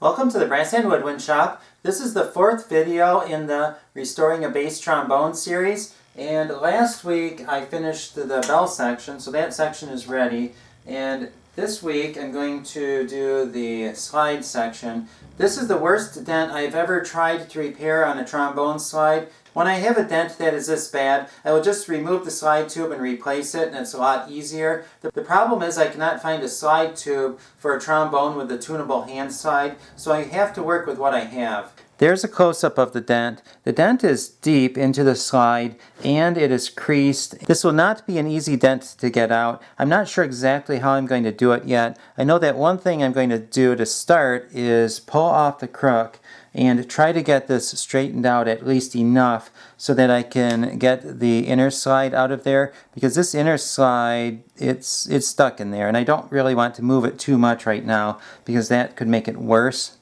Welcome to the Brass and Woodwind Shop. This is the fourth video in the Restoring a Bass Trombone series. And last week I finished the bell section, so that section is ready. And this week I'm going to do the slide section. This is the worst dent I've ever tried to repair on a trombone slide. When I have a dent that is this bad, I will just remove the slide tube and replace it, and it's a lot easier. The problem is I cannot find a slide tube for a trombone with a tunable hand slide, so I have to work with what I have. There's a close-up of the dent. The dent is deep into the slide and it is creased. This will not be an easy dent to get out. I'm not sure exactly how I'm going to do it yet. I know that one thing I'm going to do to start is pull off the crook and try to get this straightened out at least enough so that I can get the inner slide out of there, because this inner slide, it's stuck in there and I don't really want to move it too much right now because that could make it worse.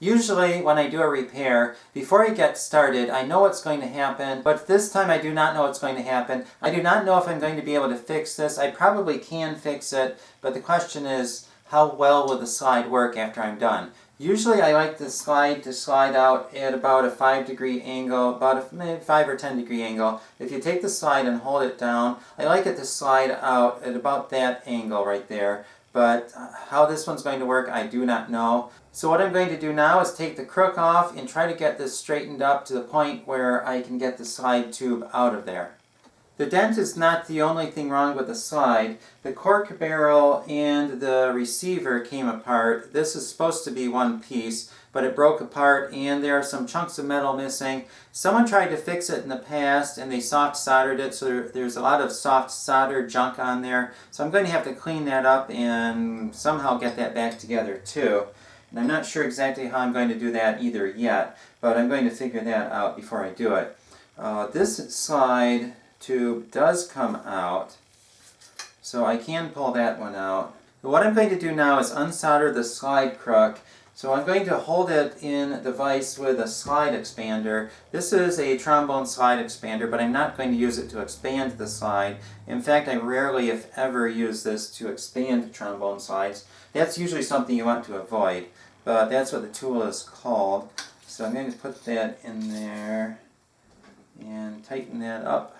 Usually when I do a repair, before I get started, I know what's going to happen, but this time I do not know what's going to happen. I do not know if I'm going to be able to fix this. I probably can fix it, but the question is, how well will the slide work after I'm done? Usually I like the slide to slide out at about a 5-degree angle, about a 5 or 10 degree angle. If you take the slide and hold it down, I like it to slide out at about that angle right there. But how this one's going to work, I do not know. So what I'm going to do now is take the crook off and try to get this straightened up to the point where I can get the slide tube out of there. The dent is not the only thing wrong with the slide. The cork barrel and the receiver came apart. This is supposed to be one piece, but it broke apart and there are some chunks of metal missing. Someone tried to fix it in the past and they soft soldered it, so there's a lot of soft solder junk on there. So I'm going to have to clean that up and somehow get that back together too. And I'm not sure exactly how I'm going to do that either yet, but I'm going to figure that out before I do it. This slide tube does come out, so I can pull that one out. But what I'm going to do now is unsolder the slide crook. So I'm going to hold it in the vise with a slide expander. This is a trombone slide expander, but I'm not going to use it to expand the slide. In fact, I rarely, if ever, use this to expand trombone slides. That's usually something you want to avoid, but that's what the tool is called. So I'm going to put that in there and tighten that up.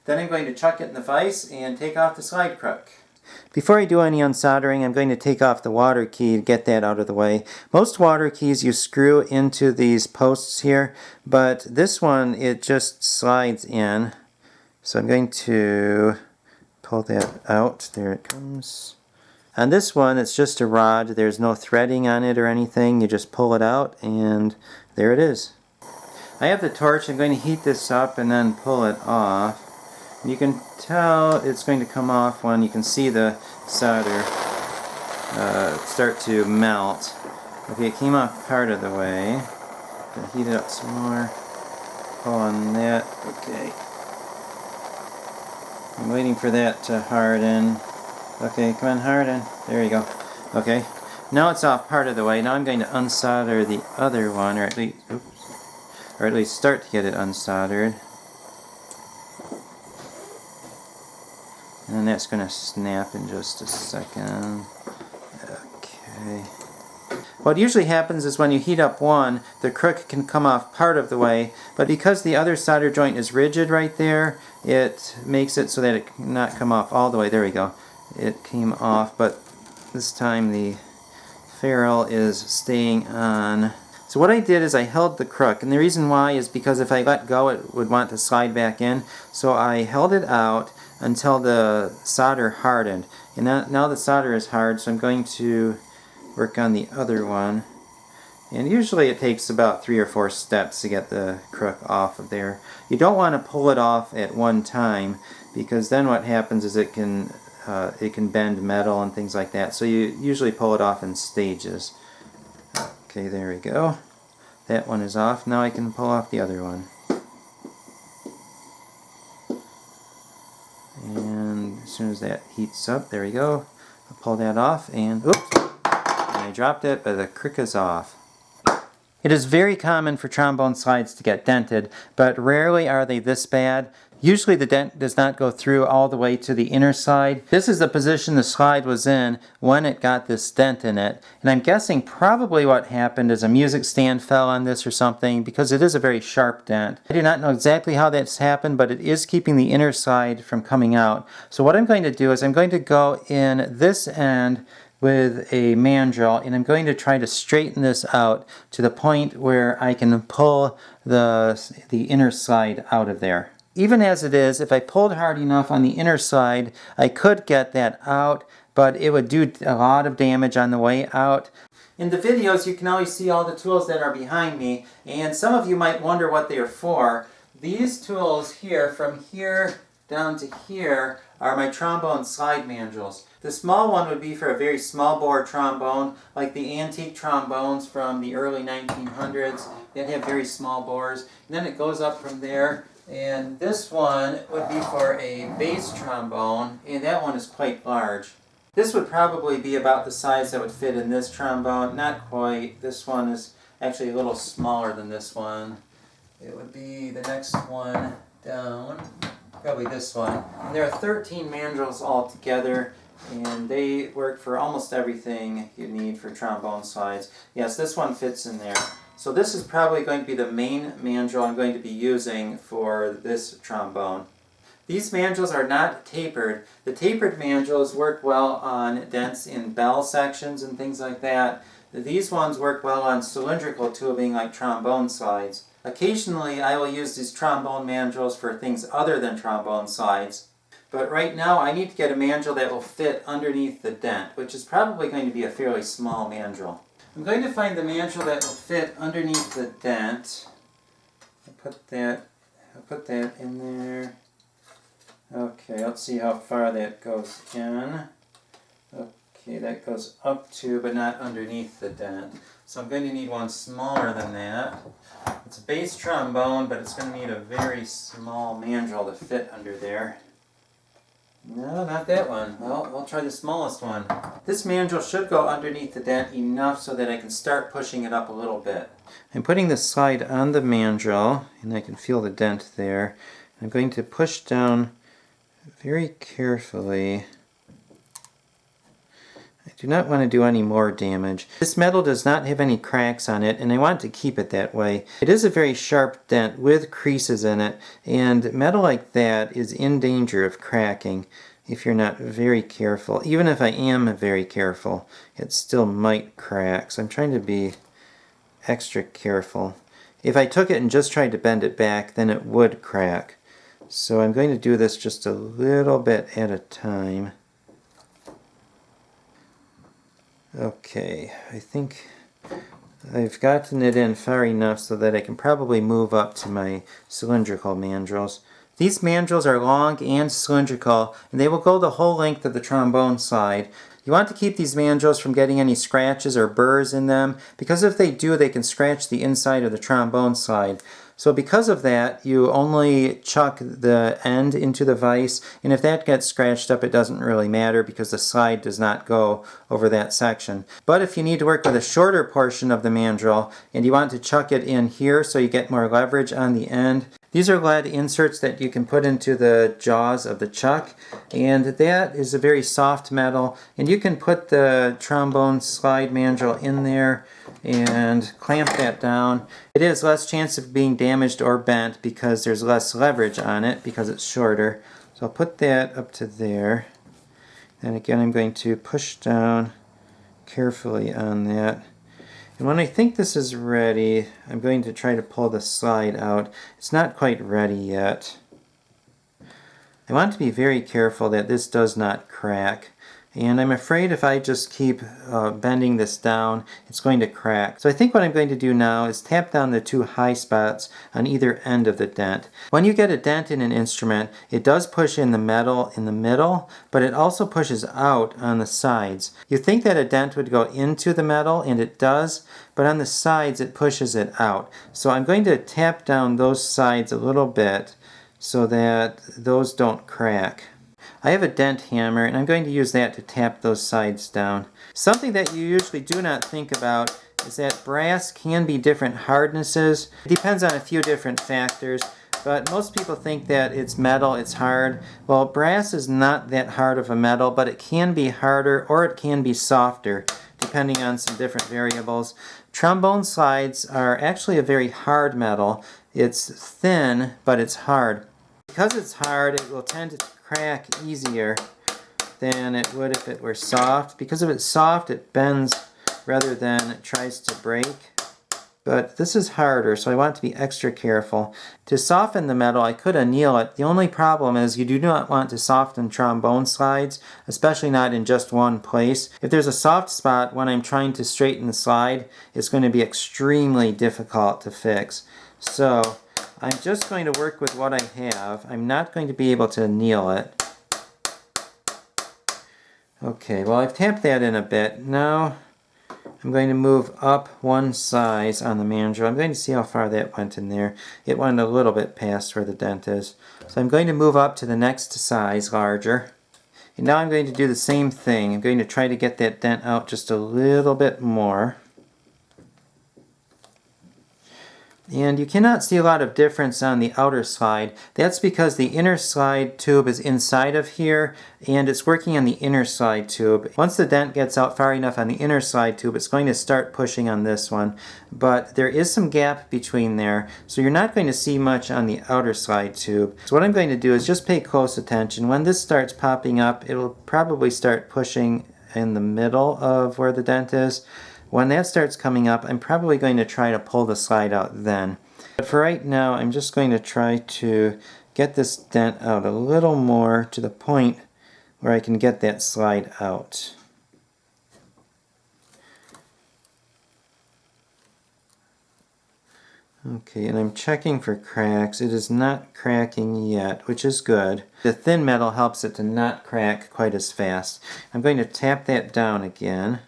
Then I'm going to chuck it in the vise and take off the slide crook. Before I do any unsoldering, I'm going to take off the water key to get that out of the way. Most water keys you screw into these posts here, but this one, it just slides in. So I'm going to pull that out. There it comes. On this one, it's just a rod. There's no threading on it or anything. You just pull it out and there it is. I have the torch. I'm going to heat this up and then pull it off. You can tell it's going to come off when you can see the solder start to melt. Okay, it came off part of the way. Gonna heat it up some more. Pull on that. Okay. I'm waiting for that to harden. Okay, come on, harden. There you go. Okay. Now it's off part of the way. Now I'm going to unsolder the other one, or at least start to get it unsoldered. And that's going to snap in just a second. Okay. What usually happens is when you heat up one, the crook can come off part of the way, but because the other solder joint is rigid right there, it makes it so that it cannot come off all the way. There we go. It came off, but this time the ferrule is staying on. So what I did is I held the crook, and the reason why is because if I let go it would want to slide back in. So I held it out until the solder hardened. And now the solder is hard, so I'm going to work on the other one. And usually it takes about 3 or 4 steps to get the crook off of there. You don't want to pull it off at one time, because then what happens is it can bend metal and things like that. So you usually pull it off in stages. Okay, there we go. That one is off. Now I can pull off the other one. And as soon as that heats up, there we go. I'll pull that off and oops! And I dropped it, but the crook is off. It is very common for trombone slides to get dented, but rarely are they this bad. Usually the dent does not go through all the way to the inner side. This is the position the slide was in when it got this dent in it. And I'm guessing probably what happened is a music stand fell on this or something, because it is a very sharp dent. I do not know exactly how that's happened, but it is keeping the inner side from coming out. So what I'm going to do is I'm going to go in this end with a mandrel, and I'm going to try to straighten this out to the point where I can pull the inner side out of there. Even as it is, if I pulled hard enough on the inner side, I could get that out, but it would do a lot of damage on the way out. In the videos, you can always see all the tools that are behind me, and some of you might wonder what they are for. These tools here, from here down to here, are my trombone slide mandrels. The small one would be for a very small bore trombone, like the antique trombones from the early 1900s that have very small bores. And then it goes up from there. And this one would be for a bass trombone, and that one is quite large. This would probably be about the size that would fit in this trombone. Not quite. This one is actually a little smaller than this one. It would be the next one down, probably this one. And there are 13 mandrels altogether, and they work for almost everything you need for trombone slides. Yes, this one fits in there. So this is probably going to be the main mandrel I'm going to be using for this trombone. These mandrels are not tapered. The tapered mandrels work well on dents in bell sections and things like that. These ones work well on cylindrical tubing like trombone slides. Occasionally I will use these trombone mandrels for things other than trombone slides. But right now I need to get a mandrel that will fit underneath the dent, which is probably going to be a fairly small mandrel. I'm going to find the mandrel that will fit underneath the dent. I'll put that in there. Okay, let's see how far that goes in. Okay, that goes up to, but not underneath the dent. So I'm going to need one smaller than that. It's a bass trombone, but it's going to need a very small mandrel to fit under there. No, not that one. Well, I'll try the smallest one. This mandrel should go underneath the dent enough so that I can start pushing it up a little bit. I'm putting the slide on the mandrel, and I can feel the dent there. I'm going to push down very carefully. I do not want to do any more damage. This metal does not have any cracks on it, and I want to keep it that way. It is a very sharp dent with creases in it, and metal like that is in danger of cracking if you're not very careful. Even if I am very careful, it still might crack, so I'm trying to be extra careful. If I took it and just tried to bend it back, then it would crack. So I'm going to do this just a little bit at a time. Okay, I think I've gotten it in far enough so that I can probably move up to my cylindrical mandrels. These mandrels are long and cylindrical, and they will go the whole length of the trombone slide. You want to keep these mandrels from getting any scratches or burrs in them, because if they do, they can scratch the inside of the trombone slide. So because of that, you only chuck the end into the vise, and if that gets scratched up, it doesn't really matter because the slide does not go over that section. But if you need to work with a shorter portion of the mandrel, and you want to chuck it in here so you get more leverage on the end, these are lead inserts that you can put into the jaws of the chuck, and that is a very soft metal, and you can put the trombone slide mandrel in there and clamp that down. It has less chance of being damaged or bent because there's less leverage on it because it's shorter. So I'll put that up to there. And again, I'm going to push down carefully on that. And when I think this is ready, I'm going to try to pull the slide out. It's not quite ready yet. I want to be very careful that this does not crack. And I'm afraid if I just keep bending this down, it's going to crack. So I think what I'm going to do now is tap down the two high spots on either end of the dent. When you get a dent in an instrument, it does push in the metal in the middle, but it also pushes out on the sides. You think that a dent would go into the metal, and it does, but on the sides it pushes it out. So I'm going to tap down those sides a little bit so that those don't crack. I have a dent hammer, and I'm going to use that to tap those sides down. Something that you usually do not think about is that brass can be different hardnesses. It depends on a few different factors, But most people think that it's metal, it's hard. Well, brass is not that hard of a metal, but it can be harder or it can be softer, depending on some different variables. Trombone slides are actually a very hard metal. It's thin, but it's hard. Because it's hard, it will tend to crack easier than it would if it were soft. Because if it's soft, it bends rather than it tries to break. But this is harder, so I want to be extra careful. To soften the metal, I could anneal it. The only problem is you do not want to soften trombone slides, especially not in just one place. If there's a soft spot when I'm trying to straighten the slide, it's going to be extremely difficult to fix. So I'm just going to work with what I have. I'm not going to be able to anneal it. Okay, well, I've tapped that in a bit. Now I'm going to move up one size on the mandrel. I'm going to see how far that went in there. It went a little bit past where the dent is. So I'm going to move up to the next size, larger. And now I'm going to do the same thing. I'm going to try to get that dent out just a little bit more. And you cannot see a lot of difference on the outer slide. That's because the inner slide tube is inside of here, and it's working on the inner slide tube. Once the dent gets out far enough on the inner slide tube, it's going to start pushing on this one. But there is some gap between there, so you're not going to see much on the outer slide tube. So what I'm going to do is just pay close attention. When this starts popping up, it'll probably start pushing in the middle of where the dent is. When that starts coming up, I'm probably going to try to pull the slide out then. But for right now, I'm just going to try to get this dent out a little more to the point where I can get that slide out. Okay, and I'm checking for cracks. It is not cracking yet, which is good. The thin metal helps it to not crack quite as fast. I'm going to tap that down again.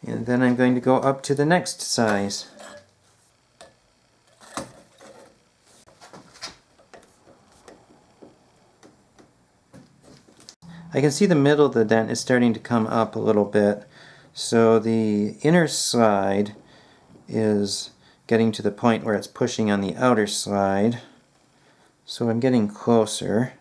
And then I'm going to go up to the next size. I can see the middle of the dent is starting to come up a little bit. So the inner slide is getting to the point where it's pushing on the outer slide. So I'm getting closer.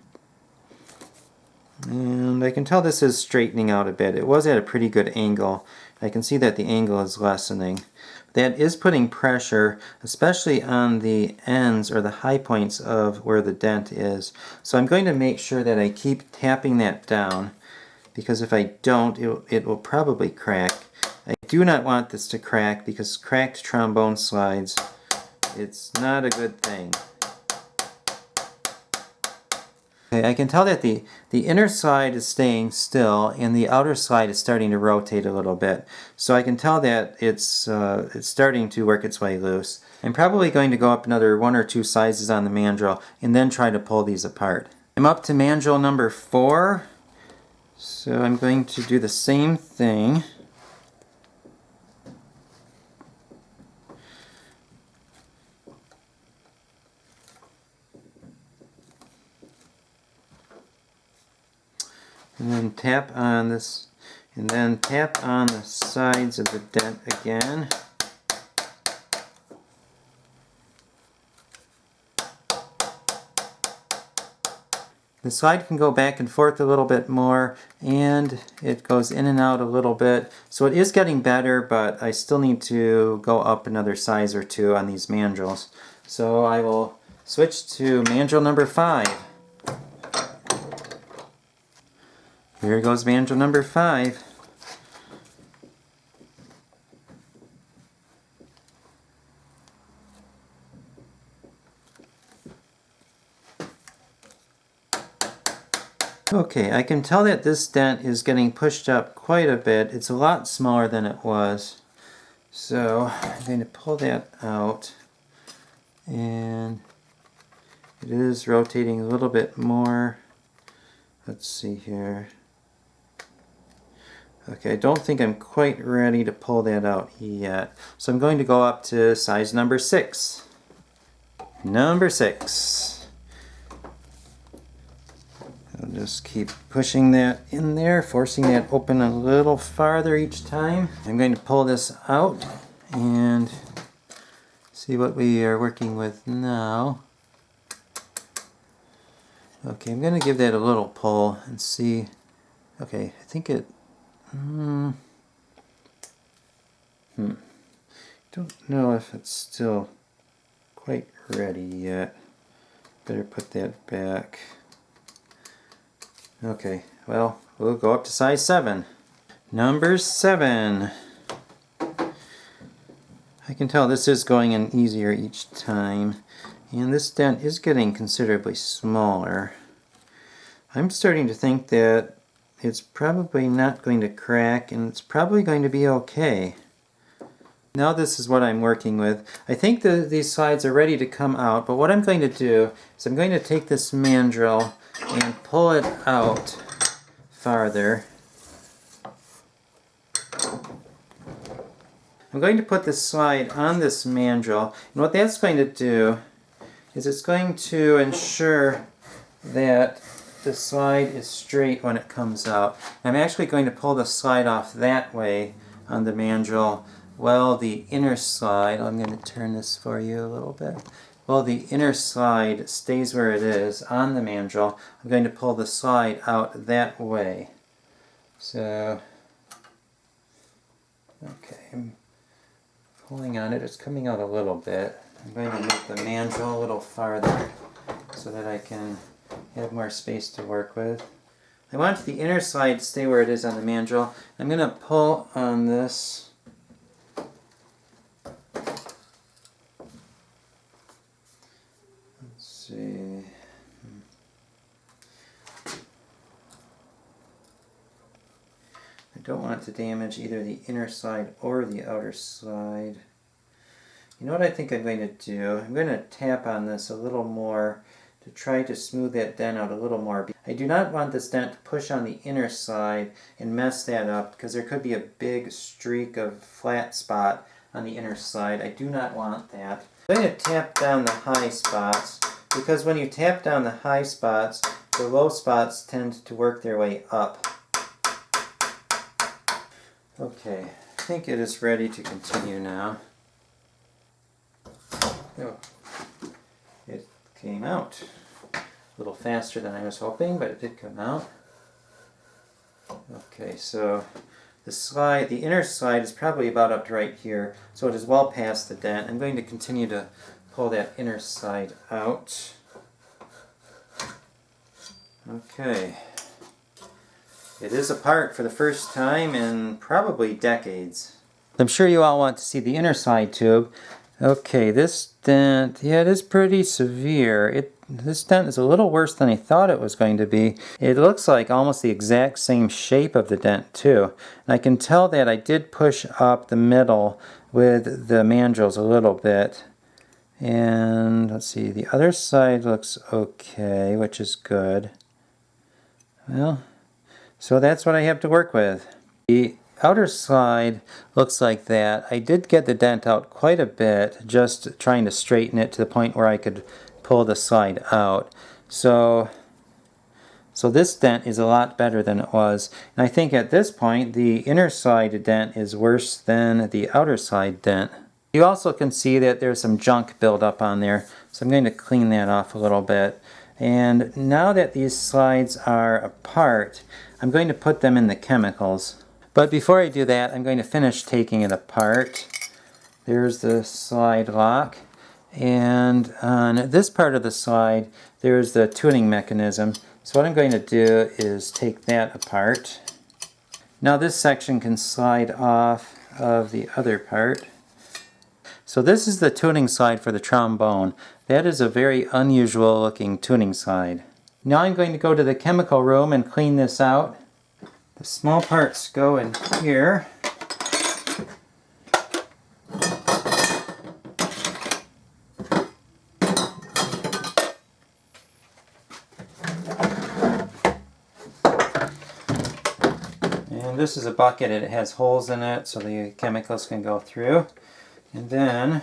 And I can tell this is straightening out a bit. It was at a pretty good angle. I can see that the angle is lessening. That is putting pressure, especially on the ends or the high points of where the dent is. So I'm going to make sure that I keep tapping that down, because if I don't, it will probably crack. I do not want this to crack, because cracked trombone slides, it's not a good thing. Okay, I can tell that the inner slide is staying still and the outer slide is starting to rotate a little bit. So I can tell that it's starting to work its way loose. I'm probably going to go up another 1 or 2 sizes on the mandrel and then try to pull these apart. I'm up to mandrel number 4, so I'm going to do the same thing. And then tap on this, and then tap on the sides of the dent again. The slide can go back and forth a little bit more, and it goes in and out a little bit. So it is getting better, but I still need to go up another size or 2 on these mandrels. So I will switch to mandrel number 5. Here goes mandrel number 5. Okay, I can tell that this dent is getting pushed up quite a bit. It's a lot smaller than it was. So I'm going to pull that out, and it is rotating a little bit more. Let's see here. Okay, I don't think I'm quite ready to pull that out yet. So I'm going to go up to size number 6. Number 6. I'll just keep pushing that in there, forcing that open a little farther each time. I'm going to pull this out and see what we are working with now. Okay, I'm going to give that a little pull and see. Okay, I think it... Don't know if it's still quite ready yet. Better put that back. Okay, well, we'll go up to size 7. Number 7. I can tell this is going in easier each time. And this dent is getting considerably smaller. I'm starting to think that it's probably not going to crack and it's probably going to be okay. Now this is what I'm working with. I think these sides are ready to come out, but what I'm going to do is I'm going to take this mandrel and pull it out farther. I'm going to put this slide on this mandrel, and what that's going to do is it's going to ensure that the slide is straight when it comes out. I'm actually going to pull the slide off that way on the mandrel. Well, the inner slide, I'm going to turn this for you a little bit. Well, the inner slide stays where it is on the mandrel. I'm going to pull the slide out that way. So, okay, I'm pulling on it. It's coming out a little bit. I'm going to move the mandrel a little farther so that I can have more space to work with. I want the inner slide to stay where it is on the mandrel. I'm going to pull on this. See. I don't want to damage either the inner side or the outer side. You know what I think I'm going to do? I'm going to tap on this a little more to try to smooth that dent out a little more. I do not want this dent to push on the inner side and mess that up because there could be a big streak of flat spot on the inner side. I do not want that. I'm going to tap down the high spots, because when you tap down the high spots, the low spots tend to work their way up. Okay, I think it is ready to continue now. Oh, it came out a little faster than I was hoping, but it did come out. Okay, so the inner slide is probably about up to right here, so it is well past the dent. I'm going to continue to pull that inner side out. Okay. It is apart for the first time in probably decades. I'm sure you all want to see the inner side tube. Okay, this dent, yeah, it is pretty severe. This dent is a little worse than I thought it was going to be. It looks like almost the exact same shape of the dent too. And I can tell that I did push up the middle with the mandrels a little bit. And let's see, the other side looks okay, which is good. Well, so that's what I have to work with. The outer slide looks like that. I did get the dent out quite a bit, just trying to straighten it to the point where I could pull the slide out. So this dent is a lot better than it was. And I think at this point, the inner side dent is worse than the outer side dent. You also can see that there's some junk buildup on there, so I'm going to clean that off a little bit. And now that these slides are apart, I'm going to put them in the chemicals. But before I do that, I'm going to finish taking it apart. There's the slide lock, and on this part of the slide, there's the tuning mechanism. So what I'm going to do is take that apart. Now this section can slide off of the other part. So this is the tuning slide for the trombone. That is a very unusual looking tuning slide. Now I'm going to go to the chemical room and clean this out. The small parts go in here. And this is a bucket. It has holes in it so the chemicals can go through. And then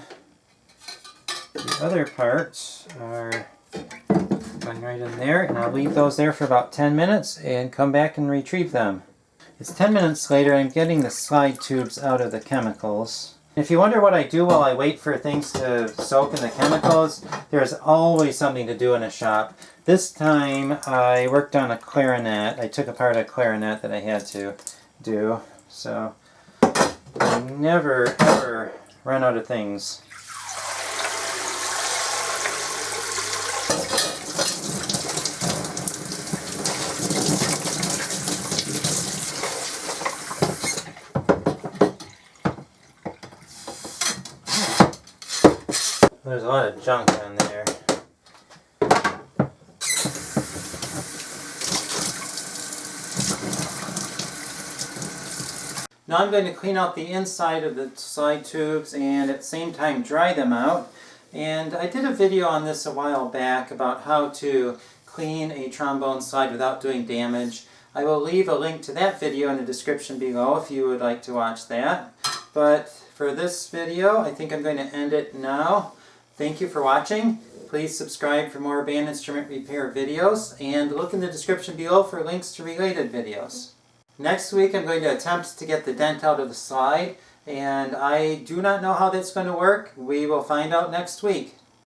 the other parts are going right in there, and I'll leave those there for about 10 minutes and come back and retrieve them. It's 10 minutes later. I'm getting the slide tubes out of the chemicals. If you wonder what I do while I wait for things to soak in the chemicals, there's always something to do in a shop. This time I worked on a clarinet. I took apart a clarinet that I had to do, so I never ever run out of things. There's a lot of junk on there. Now I'm going to clean out the inside of the slide tubes and at the same time dry them out. And I did a video on this a while back about how to clean a trombone slide without doing damage. I will leave a link to that video in the description below if you would like to watch that. But for this video, I think I'm going to end it now. Thank you for watching. Please subscribe for more band instrument repair videos and look in the description below for links to related videos. Next week I'm going to attempt to get the dent out of the slide, and I do not know how that's going to work. We will find out next week.